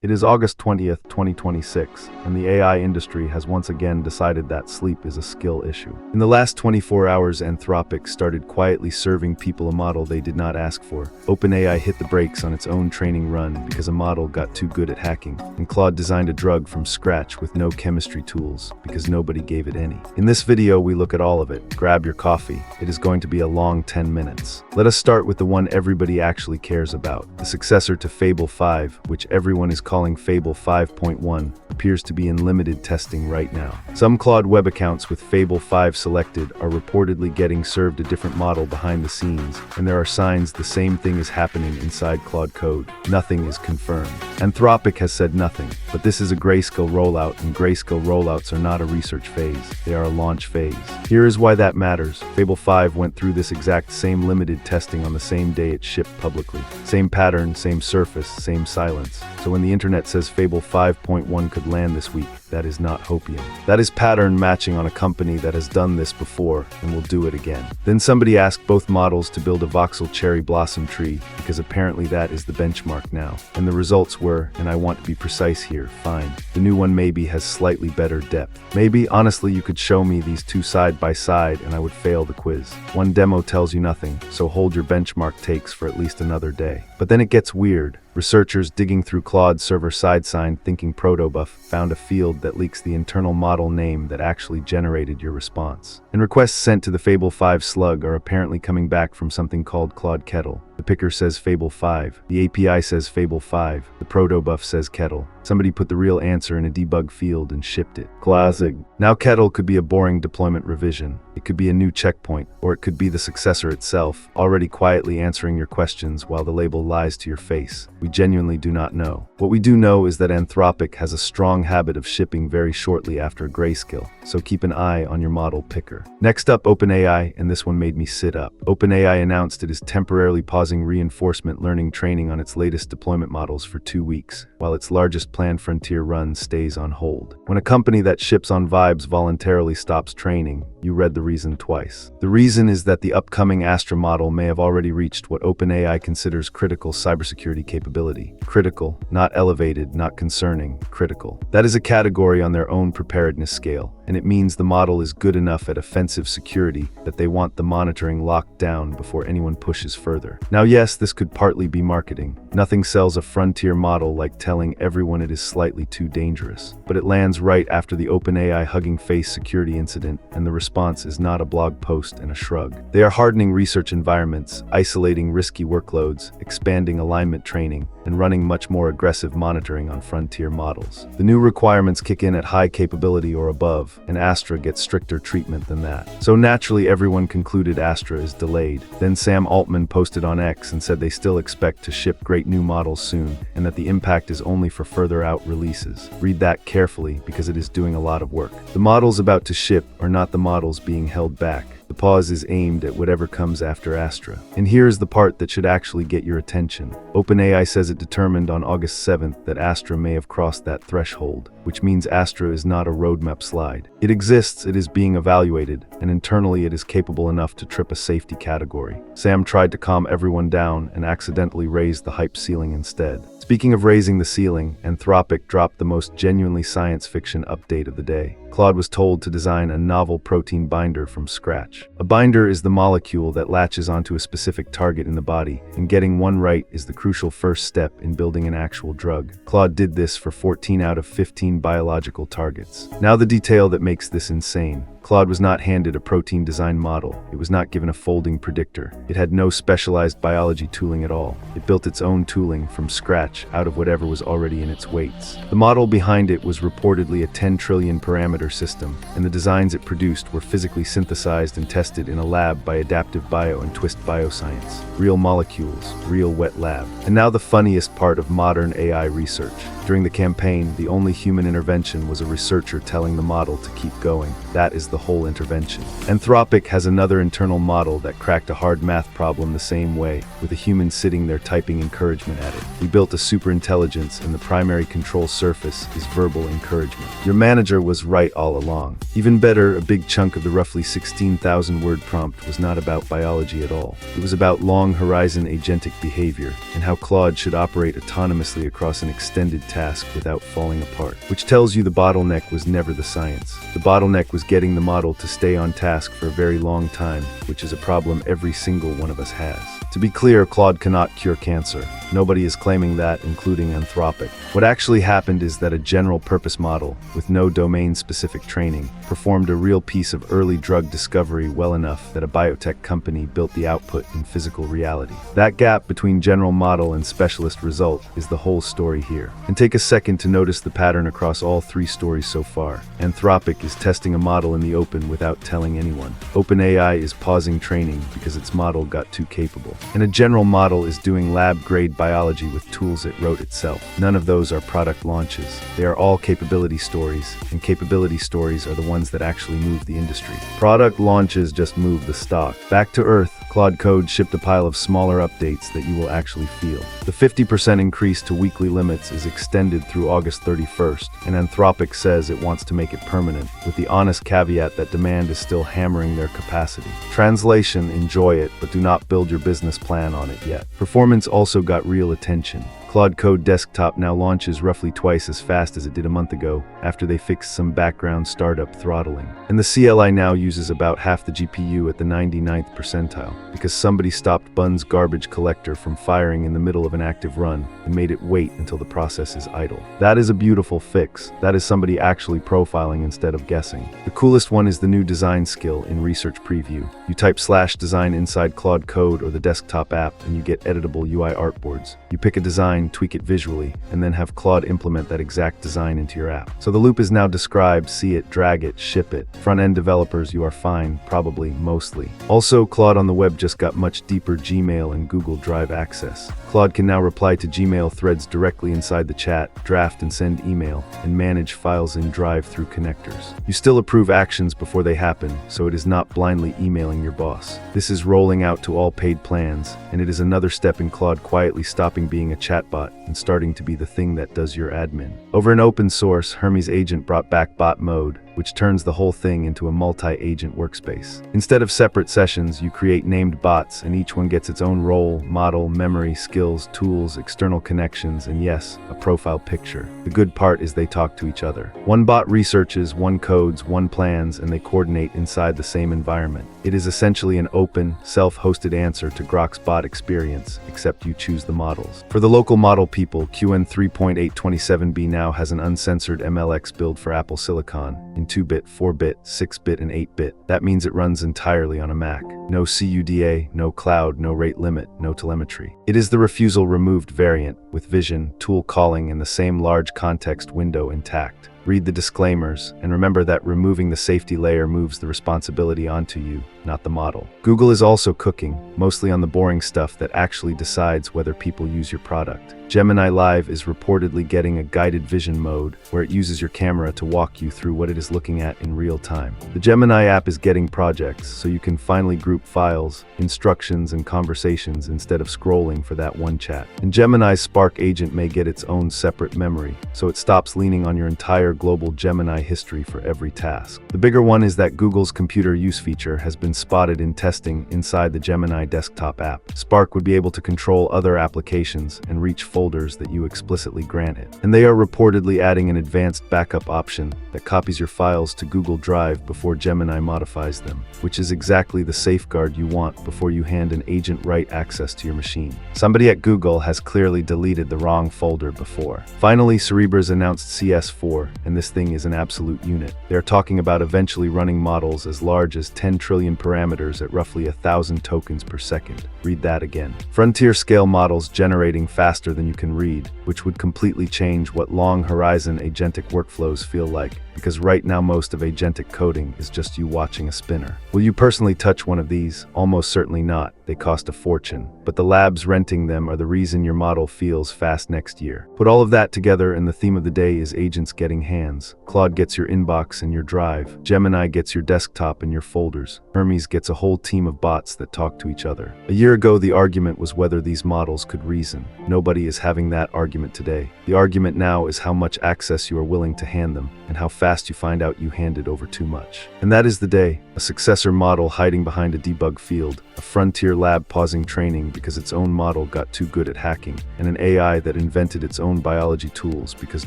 It is August 20th, 2026, and the AI industry has once again decided that sleep is a skill issue. In the last 24 hours, Anthropic started quietly serving people a model they did not ask for. OpenAI hit the brakes on its own training run because a model got too good at hacking, and Claude designed a drug from scratch with no chemistry tools because nobody gave it any. In this video, we look at all of it. Grab your coffee. It is going to be a long 10 minutes. Let us start with the one everybody actually cares about. The successor to Fable 5, which everyone is calling Fable 5.1, appears to be in limited testing right now. Some Claude web accounts with Fable 5 selected are reportedly getting served a different model behind the scenes, and there are signs the same thing is happening inside Claude code. Nothing is confirmed. Anthropic has said nothing, but this is a grayscale rollout, and grayscale rollouts are not a research phase, they are a launch phase. Here is why that matters. Fable 5 went through this exact same limited testing on the same day it shipped publicly. Same pattern, same surface, same silence. So when the internet says Fable 5.1 could land this week, that is not hopium. That is pattern matching on a company that has done this before and will do it again. Then somebody asked both models to build a voxel cherry blossom tree because apparently that is the benchmark now. And the results were, and I want to be precise here, fine. The new one maybe has slightly better depth. Maybe, honestly, you could show me these two side by side and I would fail the quiz. One demo tells you nothing, so hold your benchmark takes for at least another day. But then it gets weird. Researchers digging through Claude server side-sign thinking Protobuf found a field that leaks the internal model name that actually generated your response. And requests sent to the Fable 5 slug are apparently coming back from something called Claude Kettle. The picker says Fable 5, the API says Fable 5, the Protobuf says Kettle. Somebody put the real answer in a debug field and shipped it. Classic. Now Kettle could be a boring deployment revision. It could be a new checkpoint, or it could be the successor itself, already quietly answering your questions while the label lies to your face. We genuinely do not know. What we do know is that Anthropic has a strong habit of shipping very shortly after a grayscale, so keep an eye on your model picker. Next up, OpenAI, and this one made me sit up. OpenAI announced it is temporarily pausing reinforcement learning training on its latest deployment models for 2 weeks, while its largest planned frontier run stays on hold. When a company that ships on vibes voluntarily stops training, you read the reason twice. The reason is that the upcoming Astra model may have already reached what OpenAI considers critical cybersecurity capability. Critical, not elevated, not concerning, critical. That is a category on their own preparedness scale, and it means the model is good enough at offensive security that they want the monitoring locked down before anyone pushes further. Now yes, this could partly be marketing. Nothing sells a frontier model like telling everyone it is slightly too dangerous. But it lands right after the OpenAI Hugging Face security incident, and the response is not a blog post and a shrug. They are hardening research environments, isolating risky workloads, expanding alignment training, and running much more aggressive monitoring on frontier models. The new requirements kick in at high capability or above, and Astra gets stricter treatment than that. So naturally everyone concluded Astra is delayed. Then Sam Altman posted on X and said they still expect to ship great new models soon, and that the impact is only for further out releases. Read that carefully because it is doing a lot of work. The models about to ship are not the models being held back. The pause is aimed at whatever comes after Astra. And here is the part that should actually get your attention. OpenAI says it determined on August 7th that Astra may have crossed that threshold, which means Astra is not a roadmap slide. It exists, it is being evaluated, and internally it is capable enough to trip a safety category. Sam tried to calm everyone down and accidentally raised the hype ceiling instead. Speaking of raising the ceiling, Anthropic dropped the most genuinely science fiction update of the day. Claude was told to design a novel protein binder from scratch. A binder is the molecule that latches onto a specific target in the body, and getting one right is the crucial first step in building an actual drug. Claude did this for 14 out of 15 biological targets. Now the detail that makes this insane. Claude was not handed a protein design model. It was not given a folding predictor. It had no specialized biology tooling at all. It built its own tooling from scratch out of whatever was already in its weights. The model behind it was reportedly a 10 trillion parameter system, and the designs it produced were physically synthesized and tested in a lab by Adaptive Bio and Twist Bioscience. Real molecules, real wet lab. And now the funniest part of modern AI research. During the campaign, the only human intervention was a researcher telling the model to keep going. That is the whole intervention. Anthropic has another internal model that cracked a hard math problem the same way, with a human sitting there typing encouragement at it. We built a superintelligence, and the primary control surface is verbal encouragement. Your manager was right right all along. Even better, a big chunk of the roughly 16,000 word prompt was not about biology at all. It was about long-horizon agentic behavior and how Claude should operate autonomously across an extended task without falling apart. Which tells you the bottleneck was never the science. The bottleneck was getting the model to stay on task for a very long time, which is a problem every single one of us has. To be clear, Claude cannot cure cancer. Nobody is claiming that, including Anthropic. What actually happened is that a general-purpose model, with no domain-specific training, performed a real piece of early drug discovery well enough that a biotech company built the output in physical reality. That gap between general model and specialist result is the whole story here. And take a second to notice the pattern across all three stories so far. Anthropic is testing a model in the open without telling anyone. OpenAI is pausing training because its model got too capable. And a general model is doing lab-grade biology with tools it wrote itself. None of those are product launches. They are all capability stories, and capability stories are the ones that actually move the industry. Product launches just move the stock. Back to Earth, Claude Code shipped a pile of smaller updates that you will actually feel. The 50% increase to weekly limits is extended through August 31st, and Anthropic says it wants to make it permanent, with the honest caveat that demand is still hammering their capacity. Translation: enjoy it, but do not build your business plan on it yet. Performance also got real attention. Claude Code Desktop now launches roughly twice as fast as it did a month ago, after they fixed some background startup throttling. And the CLI now uses about half the GPU at the 99th percentile, because somebody stopped Bun's garbage collector from firing in the middle of an active run and made it wait until the process is idle. That is a beautiful fix. That is somebody actually profiling instead of guessing. The coolest one is the new design skill in Research Preview. You type /design inside Claude Code or the desktop app and you get editable UI artboards. You pick a design, tweak it visually, and then have Claude implement that exact design into your app. So the loop is now described, see it, drag it, ship it. Front-end developers, you are fine, probably, mostly. Also, Claude on the web just got much deeper Gmail and Google Drive access. Claude can now reply to Gmail threads directly inside the chat, draft and send email, and manage files in Drive through connectors. You still approve actions before they happen, so it is not blindly emailing your boss. This is rolling out to all paid plans, and it is another step in Claude quietly stopping being a chatbot and starting to be the thing that does your admin. Over in open source, Hermes Agent brought back bot mode, which turns the whole thing into a multi-agent workspace. Instead of separate sessions, you create named bots, and each one gets its own role, model, memory, skills, tools, external connections, and yes, a profile picture. The good part is they talk to each other. One bot researches, one codes, one plans, and they coordinate inside the same environment. It is essentially an open, self-hosted answer to Grok's bot experience, except you choose the models. For the local model people, QN 3.827b now has an uncensored MLX build for Apple Silicon, in 2-bit, 4-bit, 6-bit, and 8-bit. That means it runs entirely on a Mac. No CUDA, no cloud, no rate limit, no telemetry. It is the refusal removed variant, with vision, tool calling, and the same large context window intact. Read the disclaimers, and remember that removing the safety layer moves the responsibility onto you, not the model. Google is also cooking, mostly on the boring stuff that actually decides whether people use your product. Gemini Live is reportedly getting a guided vision mode, where it uses your camera to walk you through what it is looking at in real time. The Gemini app is getting projects, so you can finally group files, instructions, and conversations instead of scrolling for that one chat. And Gemini's Spark agent may get its own separate memory, so it stops leaning on your entire global Gemini history for every task. The bigger one is that Google's computer use feature has been spotted in testing inside the Gemini desktop app. Spark would be able to control other applications and reach folders that you explicitly grant it. And they are reportedly adding an advanced backup option that copies your files to Google Drive before Gemini modifies them, which is exactly the safeguard you want before you hand an agent write access to your machine. Somebody at Google has clearly deleted the wrong folder before. Finally, Cerebra's announced CS4, and this thing is an absolute unit. They are talking about eventually running models as large as 10 trillion parameters at roughly 1,000 tokens per second. Read that again. Frontier-scale models generating faster than you can read, which would completely change what long-horizon agentic workflows feel like, because right now most of agentic coding is just you watching a spinner. Will you personally touch one of these? Almost certainly not. They cost a fortune. But the labs renting them are the reason your model feels fast next year. Put all of that together and the theme of the day is agents getting hands. Claude gets your inbox and your drive. Gemini gets your desktop and your folders. Hermes gets a whole team of bots that talk to each other. A year ago, the argument was whether these models could reason. Nobody is having that argument today. The argument now is how much access you are willing to hand them, and how fast you find out you handed over too much. And that is the day. A successor model hiding behind a debug field, a frontier lab pausing training because its own model got too good at hacking, and an AI that invented its own biology tools because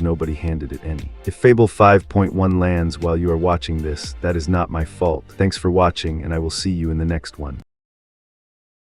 nobody handed it any. If Fable 5.1 lands while you are watching this, that is not my fault. Thanks for watching, and I will see you in the next one.